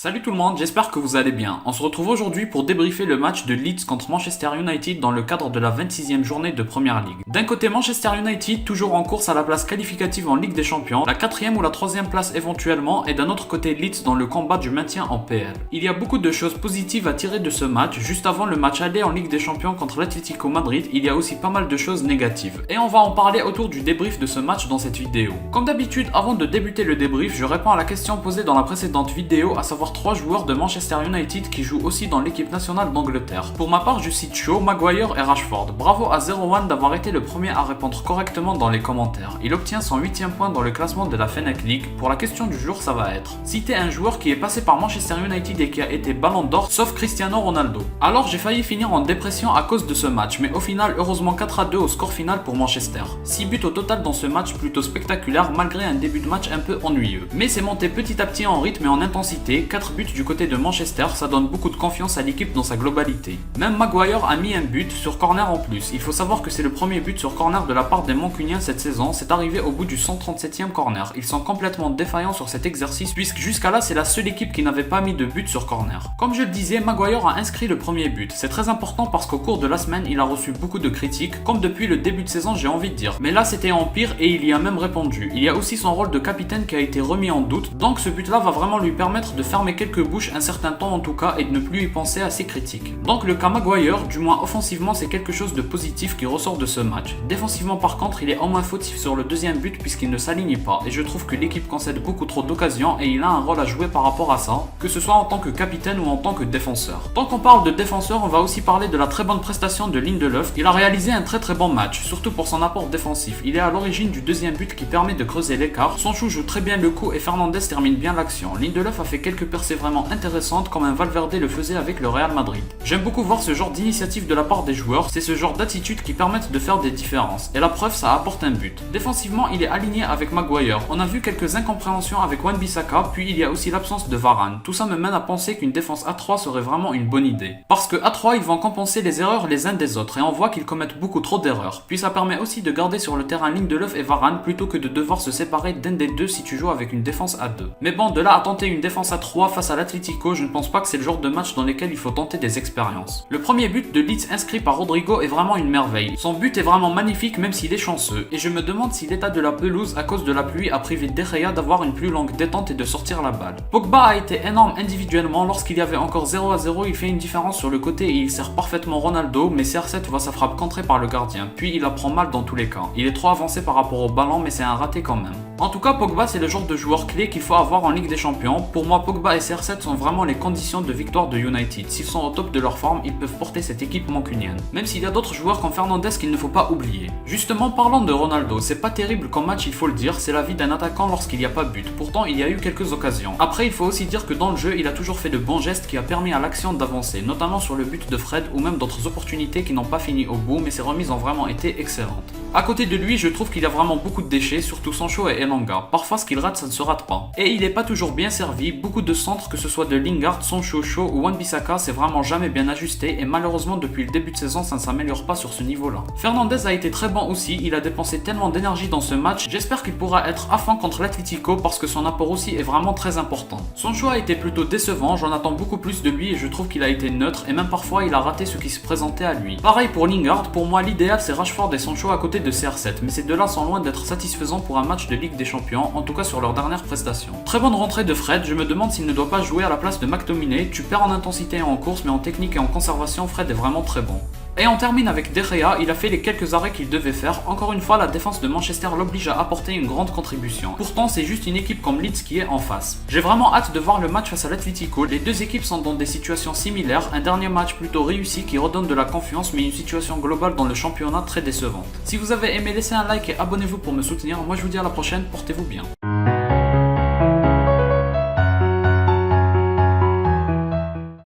Salut tout le monde, j'espère que vous allez bien. On se retrouve aujourd'hui pour débriefer le match de Leeds contre Manchester United dans le cadre de la 26e journée de Première Ligue. D'un côté Manchester United, toujours en course à la place qualificative en Ligue des Champions, la 4e ou la 3e place éventuellement, et d'un autre côté Leeds dans le combat du maintien en PL. Il y a beaucoup de choses positives à tirer de ce match. Juste avant le match aller en Ligue des Champions contre l'Atlético Madrid, il y a aussi pas mal de choses négatives. Et on va en parler autour du débrief de ce match dans cette vidéo. Comme d'habitude, avant de débuter le débrief, je réponds à la question posée dans la précédente vidéo, à savoir 3 joueurs de Manchester United qui jouent aussi dans l'équipe nationale d'Angleterre. Pour ma part, je cite Shaw, Maguire et Rashford. Bravo à 01 d'avoir été le premier à répondre correctement dans les commentaires. Il obtient son 8e point dans le classement de la Fennec League. Pour la question du jour, ça va être: citer un joueur qui est passé par Manchester United et qui a été Ballon d'Or, sauf Cristiano Ronaldo. Alors j'ai failli finir en dépression à cause de ce match, mais au final, heureusement 4-2 au score final pour Manchester. 6 buts au total dans ce match plutôt spectaculaire malgré un début de match un peu ennuyeux. Mais c'est monté petit à petit en rythme et en intensité. 4 buts du côté de Manchester, ça donne beaucoup de confiance à l'équipe dans sa globalité. Même Maguire a mis un but sur corner en plus. Il faut savoir que c'est le premier but sur corner de la part des Mancuniens cette saison. C'est arrivé au bout du 137e corner. Ils sont complètement défaillants sur cet exercice puisque jusqu'à là c'est la seule équipe qui n'avait pas mis de but sur corner. Comme je le disais, Maguire a inscrit le premier but. C'est très important parce qu'au cours de la semaine il a reçu beaucoup de critiques, comme depuis le début de saison j'ai envie de dire. Mais là c'était en pire et il y a même répondu. Il y a aussi son rôle de capitaine qui a été remis en doute, donc ce but là va vraiment lui permettre de fermer quelques bouches un certain temps en tout cas et de ne plus y penser à ses critiques. Donc le cas Maguire, du moins offensivement, c'est quelque chose de positif qui ressort de ce match. Défensivement par contre, il est au moins fautif sur le deuxième but puisqu'il ne s'aligne pas et je trouve que l'équipe concède beaucoup trop d'occasions et il a un rôle à jouer par rapport à ça, que ce soit en tant que capitaine ou en tant que défenseur. Tant qu'on parle de défenseur, on va aussi parler de la très bonne prestation de Lindelof. Il a réalisé un très bon match, surtout pour son apport défensif. Il est à l'origine du deuxième but qui permet de creuser l'écart. Sonchou joue très bien le coup et Fernandes termine bien l'action. Lindelof a fait quelques percées vraiment intéressantes comme un Valverde le faisait avec le Real Madrid. J'aime beaucoup voir ce genre d'initiative de la part des joueurs, c'est ce genre d'attitude qui permettent de faire des différences. Et la preuve, ça apporte un but. Défensivement, il est aligné avec Maguire. On a vu quelques incompréhensions avec Wan-Bissaka, puis il y a aussi l'absence de Varane. Tout ça me mène à penser qu'une défense à 3 serait vraiment une bonne idée. Parce que à 3, ils vont compenser les erreurs les uns des autres et on voit qu'ils commettent beaucoup trop d'erreurs. Puis ça permet aussi de garder sur le terrain Lindelof et Varane plutôt que de devoir se séparer d'un des deux si tu joues avec une défense à 2. Mais bon, de là à tenter une défense à 3 face à l'Atlético, je ne pense pas que c'est le genre de match dans lesquels il faut tenter des expériences. Le premier but de Leeds inscrit par Rodrigo est vraiment une merveille. Son but est vraiment magnifique même s'il est chanceux. Et je me demande si l'état de la pelouse à cause de la pluie a privé De Gea d'avoir une plus longue détente et de sortir la balle. Pogba a été énorme individuellement. Lorsqu'il y avait encore 0-0, il fait une différence sur le côté et il sert parfaitement Ronaldo, mais CR7 voit sa frappe contrée par le gardien. Puis il la prend mal dans tous les cas. Il est trop avancé par rapport au ballon mais c'est un raté quand même. En tout cas, Pogba c'est le genre de joueur clé qu'il faut avoir en Ligue des Champions. Pour moi, Pogba et CR7 sont vraiment les conditions de victoire de United. S'ils sont au top de leur forme, ils peuvent porter cette équipe mancunienne. Même s'il y a d'autres joueurs comme Fernandes qu'il ne faut pas oublier. Justement, parlant de Ronaldo, c'est pas terrible comme match, il faut le dire, c'est la vie d'un attaquant lorsqu'il n'y a pas but. Pourtant, il y a eu quelques occasions. Après, il faut aussi dire que dans le jeu, il a toujours fait de bons gestes qui a permis à l'action d'avancer, notamment sur le but de Fred ou même d'autres opportunités qui n'ont pas fini au bout, mais ses remises ont vraiment été excellentes. À côté de lui, je trouve qu'il y a vraiment beaucoup de déchets, surtout Sancho et Elanga. Parfois, ce qu'il rate, ça ne se rate pas. Et il est pas toujours bien servi, beaucoup de centres, que ce soit de Lingard, Sancho, Shaw ou Wan-Bissaka, c'est vraiment jamais bien ajusté et malheureusement depuis le début de saison ça ne s'améliore pas sur ce niveau-là. Fernandes a été très bon aussi, il a dépensé tellement d'énergie dans ce match, j'espère qu'il pourra être à fond contre l'Atlético parce que son apport aussi est vraiment très important. Son choix a été plutôt décevant, j'en attends beaucoup plus de lui et je trouve qu'il a été neutre et même parfois il a raté ce qui se présentait à lui. Pareil pour Lingard, pour moi l'idéal c'est Rashford et Sancho à côté de CR7, mais ces deux-là sont loin d'être satisfaisants pour un match de Ligue des Champions, en tout cas sur leur dernière prestation. Très bonne rentrée de Fred, je me demande s'il ne doit pas jouer à la place de McTominay, tu perds en intensité et en course mais en technique et en conservation Fred est vraiment très bon. Et on termine avec De Gea, il a fait les quelques arrêts qu'il devait faire. Encore une fois, la défense de Manchester l'oblige à apporter une grande contribution. Pourtant, c'est juste une équipe comme Leeds qui est en face. J'ai vraiment hâte de voir le match face à l'Atlético. Les deux équipes sont dans des situations similaires. Un dernier match plutôt réussi qui redonne de la confiance, mais une situation globale dans le championnat très décevante. Si vous avez aimé, laissez un like et abonnez-vous pour me soutenir. Moi, je vous dis à la prochaine, portez-vous bien.